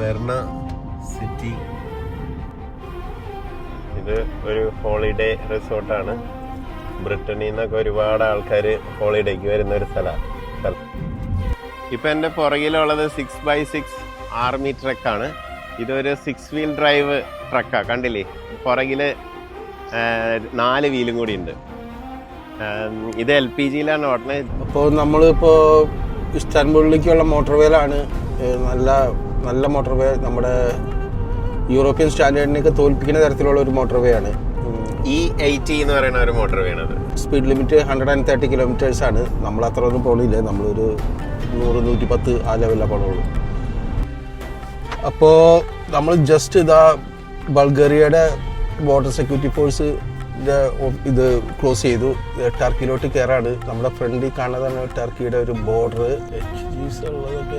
Verna city. ഇത് ഒരു holiday റിസോർട്ടാണ്. ബ്രിട്ടനിൽ നിന്നൊക്കെ ഒരുപാട് ആൾക്കാർ ഹോളിഡേക്ക് വരുന്ന ഒരു സ്ഥലമാണ്. ഇപ്പം എൻ്റെ പുറകിലുള്ളത് 6x6 ആർമി ട്രക്കാണ്. ഇതൊരു 6 വീൽ ഡ്രൈവ് ട്രക്കാണ്. കണ്ടില്ലേ, പുറകിൽ 4 വീലും കൂടി ഉണ്ട്. ഇത് LPGയിലാണ് ഓടുന്നത്. അപ്പോൾ നമ്മളിപ്പോൾ ഇസ്താൻബുളിലേക്കുള്ള മോട്ടോർവേയിലാണ്. നല്ല മോട്ടോർവേ, നമ്മുടെ യൂറോപ്യൻ സ്റ്റാൻഡേർഡിനെയൊക്കെ തോൽപ്പിക്കുന്ന തരത്തിലുള്ള ഒരു മോട്ടോർവേ ആണ്. E80 എന്ന് പറയുന്ന ഒരു മോട്ടോർവേ ആണ്. സ്പീഡ് ലിമിറ്റ് 130 കിലോമീറ്റേഴ്സ് ആണ്. നമ്മൾ അത്ര ഒന്നും പോണില്ല, നമ്മളൊരു 100-110 ആ ലെവലിലാണ് പോണുള്ളൂ. അപ്പോൾ നമ്മൾ ജസ്റ്റ് ഇതാ ബൾഗേറിയയുടെ ബോർഡർ സെക്യൂരിറ്റി ഫോഴ്സ് ഇത് ക്ലോസ് ചെയ്തു. ടർക്കിയിലോട്ട് കയറാണ്. നമ്മുടെ ഫ്രണ്ടിൽ കാണുന്നതാണ് ടർക്കിയുടെ ഒരു ബോർഡർ. ഉള്ളതൊക്കെ